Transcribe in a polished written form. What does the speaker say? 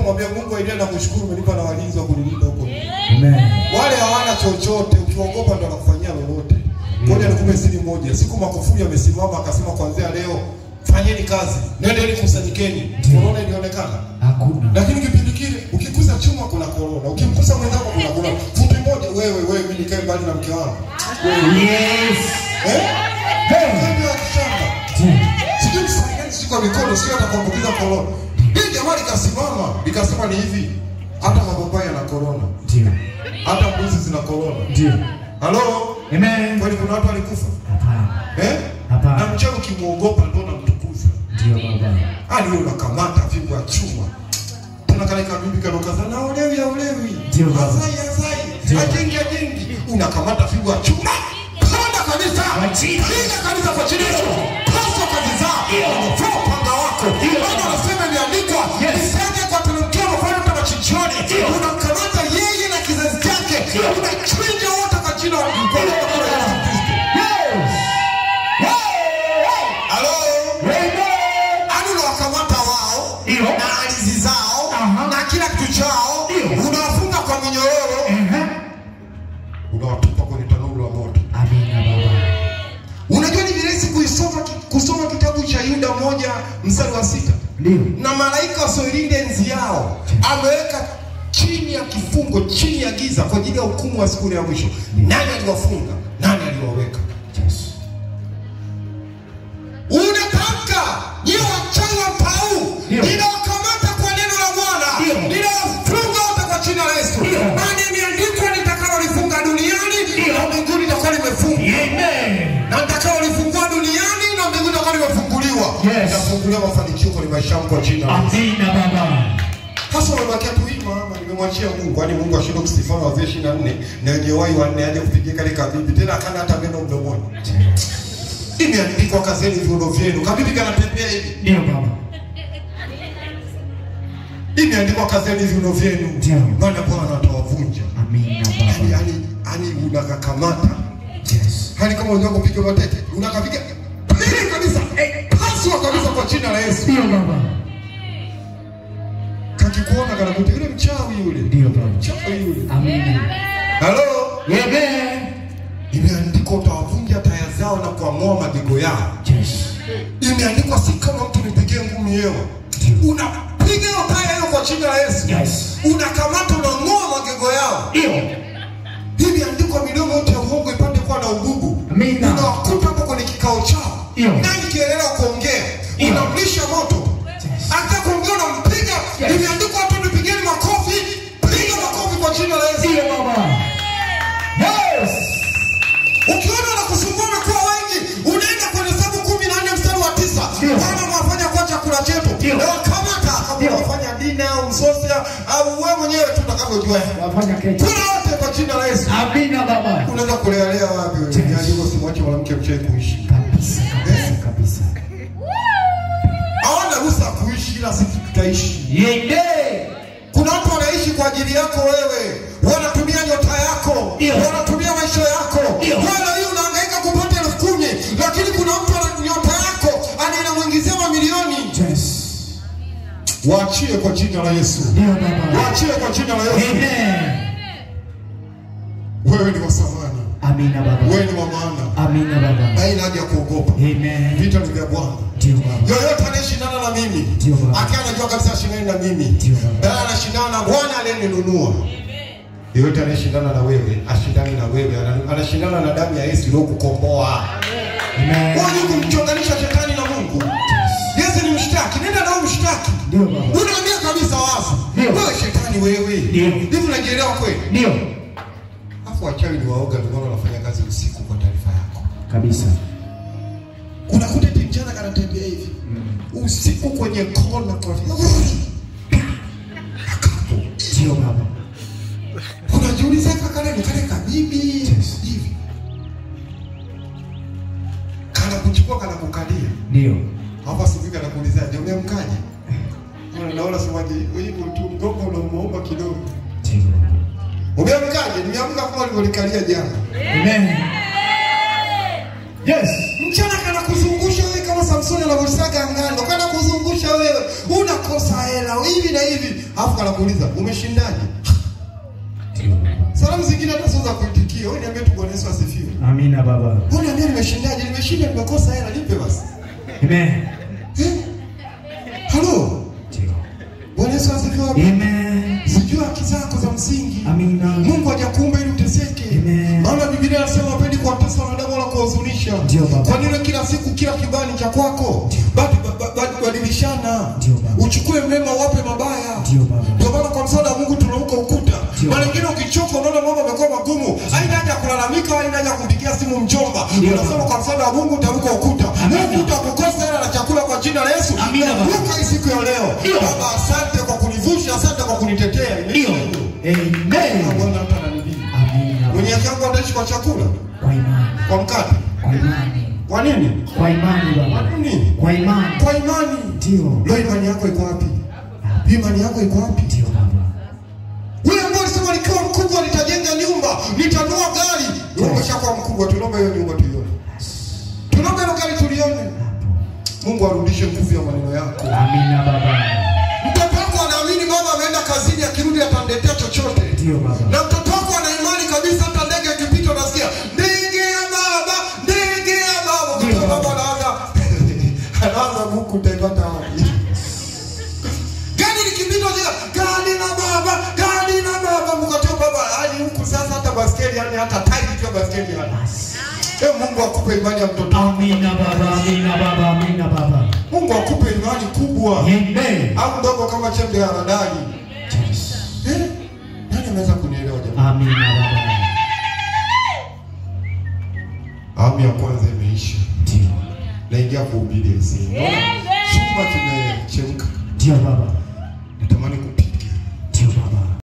Mwambie Mungu aidie na kushukuru umenipa na walinzi wa kunilinda huko. Amen. Wale hawana chochote, ukiogopa ndo anakufanyia lolote. Ngoja nikupe siri moja. Siku Magufuli amesimama akasema kuanzia leo fanyeni kazi. Nendeni kusanyikeni. Corona ilionekana? Hakuna. Lakini kipindi kile ukikuza chuma kuna corona. Ukimkusa mwenzako kuna corona. Fupi moja wewe mimi nikae mbali na mke wangu. Yes. Ndio akishamba. Sijui msaidieni siku mikono sio atakuambukiza corona. Hii jamaa likasimama, likasema ni hivi. Hata mapapai yana corona. Ndio. Hata mbuzi zina corona. Ndio. Halo? Amen. Kwani kuna watu walikufa? Hapana. Hapana. Na mchawi ukimuogopa ndo unamtukuza. Ndio baba. Wewe unakamata fimbo ya chuma. Tena kale bibi kanokaza na olewi. Ndio baba. Azai. Ajengi. Unakamata fimbo ya chuma. Panda kabisa. Piga kabisa kwa chini. Pasa kabisa. Unatoa panga wako. Bado unasema imeandikwa. Isije kwa tunamkia mfano kama chichoni. Unakamata yeye na kizazi chake. Unachinja wote kwa jina la Mungu. Na alizi zao na kila kitu chao unawafunga kwa minyororo unawatupa kwenye tanuru la moto. Amina baba. Unajua ni virahisi kusoma kitabu cha Yuda 1:6. Ndio. Na malaika wasioilinde enzi yao ameweka chini ya kifungo, chini ya giza kwa ajili ya hukumu wa siku ya mwisho. Nani aliwafunga? Nani aliwaweka? Yes. Unatamka ni wachawi wa Paulo. Ninawakamata kwa neno la Bwana. Ninawafunga wote kwa jina la Yesu. Maana imeandikwa nitakalolifunga duniani na mbinguni litakuwa limefungwa. Amen. Na nitakalolifungua duniani na mbinguni litakuwa limefunguliwa. Nitafungulia mafanikio kwa maisha yangu kwa jina la Yesu. Amina baba. Sasa unabakia tu hii mama nimemwachia Mungu. Kwani Mungu ashindwe kusifana wa 24 na wenye wai wanne aje kupigia kale kabibi tena kana hata meno mdomoni. Imeandikwa kazeni viuno vyenu. Kabibi kanatembea hivi. Ndio baba. Imeandikwa kazeni viuno vyenu. Maana Bwana atawavunja. Amina baba. Yani unakakamata. Yes. Hani kama unataka kupiga matete, unakapiga. Pili kabisa. Paswa kabisa kwa jina la Yesu. Ndio baba. Kakikuona kana mtu yule mchawi yule. Ndio baba. Mchawi yule. Amina. Hello? Amen. Imeandikwa utawavunja taya zao na kuang'oa majigo yao. Yes. Imeandikwa si kama mtu nipigie ngumi hewa. Unapiga taya hiyo kwa jina la Yesu. Yes. Unakamata unang'oa magego yao. Ndio. Imeandikwa midomo yote ya uongo ipande kwa na ububu. Amina. Unawakuta hapo kwenye kikao chao. Nani kielewa kuongea? Unamlisha moto. Hata kuongea unampiga. Imeandikwa watu nipigeni makofi. Piga makofi kwa jina la Yesu. Ndio baba. Yes. Ukiona wanakusumbua umekuwa wengi, unaenda kwenye Hesabu 14:9. Bwana mwafanya kwa chakula chetu. Leo kamata kama unafanya dina au msosia au wewe mwenyewe tu utakavyojua. Wafanya kesho. Kuna wote kwa jina la Yesu. Amina baba. Unaenda kulelea wapi wewe? Ndio simwache mwanamke mchawi kuishi. Kabisa. Hawana ruhusa kuishi ila sisi tutaishi. Yende. Kuna watu wanaishi kwa ajili yako wewe. Wanatumia nyota yako. Wanatumia maisha yako. Wewe hiyo unahangaika kupata 10,000, lakini kuna mtu ana nyota yako anamuingizia mamilioni. Yes. Waachie kwa jina la Yesu. Ndio baba. Waachie kwa jina la Yesu. Amen. Wewe ni wa thamani. Amina baba. Wewe ni wa maana. Amina baba. Haina haja ya kuogopa. Amen. Vita ni vya Bwana. Ndio baba. Yoyote anayeshindana na mimi, Ndio baba. akiwa anajua kabisa ashindane na mimi. Ndio baba. Bali anashindana na Bwana aliyeninunua. Yoyote anayeshindana na wewe, ashindane na wewe, anashindana na damu ya Yesu iliyokukomboa. Amen. Wewe kumchonganisha shetani na Mungu. Yesu ni mshtaki, nenda na mshtaki. Ndio baba. Unaambia kabisa wazi. Wewe shetani wewe. Ndio. Hivi unajielewa kweli? Ndio. Afu wachawi ni waoga ndio wanafanya kazi usiku kwa taarifa yako. Kabisa. Unakuta kijana kanatembea hivi. Usiku kwenye kona kwa Ndio baba. unajiuliza kaka ni kale kabibi hivi. Kana kuchukua kana kukalia. Ndio. Hapa sivika na kuulizaje umemkaje? Unaona semaje hivi tu mgongo unamuomba kidogo. Ndio. Umemkaje? Nimeamka kama ulivyolikalia jana. Amen. Yes. Mchana kana kuzungusha wewe kama Samson anavyosaga ngano. Kana kuzungusha wewe. Unakosa hela. Hivi hivi na hivi, alafu anakuuliza umeshindaje? Salamu zingine hata sio za kuitikia. Wewe niambie tu Bwana Yesu asifiwe. Amina baba. Wewe niambie nimeshindaje? Nimeshinda, nimekosa hela, nipe basi. Amen. Halo. Bwana Yesu asifiwe. Amen. Sijua haki zako za msingi. Amina. Mungu hajakuumba ili uteseke. Amen. Maana Biblia inasema hapendi kuwatesa wanadamu wala kuwahuzunisha. Ndio baba. Kwa nini kila siku kila kibali cha kwako? Badilishana. Ndio baba. Uchukue mema uwape mabaya. Ndio baba. Ndio maana kwa msaada wa Mungu tunaruka ukuta. Mara nyingine ukichoka unaona mambo yamekuwa magumu, haina haja kulalamika, haina haja kumpigia simu mjomba. Unasema kwa msaada wa Mungu utaruka ukuta. Mungu utakukosa hela na chakula kwa jina la Yesu. Amina baba. Ruka hii siku ya leo. Baba, asante kwa kunivusha, asante kwa kunitetea. Ndio. Amen. Bwana atananibii. Amina. Mwenye yangu ataishi kwa chakula, Kwa imani. kwa mkate. Kwa imani. Kwa nini? Kwa imani baba. Kwa nini? Kwa imani. Kwa imani. Ndio. Leo imani yako iko wapi? Imani yako iko wapi? Ndio baba. Wewe ambao unasema nikiwa mkubwa nitajenga nyumba, nitanunua gari. Wewe umeshakuwa mkubwa, tunaomba hiyo nyumba tuione. Tunaomba hiyo gari tulione. Mungu arudishe nguvu ya maneno yako. Amina baba. Mtoto wako anaamini baba ameenda kazini, akirudi ataniletea chochote. Ndio baba. Na mtoto wako ana imani kabisa, hata ndege ikipita unasikia ndege ya baba, ndege ya baba. Kwa baba anaanza Mungu utaipata wapi? Gari likipita gari na baba, gari na baba. Mkatoa baba hadi huku sasa, hata baskeli yani hata tairi tu baskeli hana. Mungu akupe imani ya mtoto. Amina baba, amina baba, amina baba. Mungu akupe imani kubwa. Amen. Au ndogo kama chembe ya haradali. Nani anaweza kunielewa jamani? Amina baba. Awamu ya kwanza imeisha. Ndio. Naingia kuhubiri sisi. Chuma kimechemka. Ndio baba.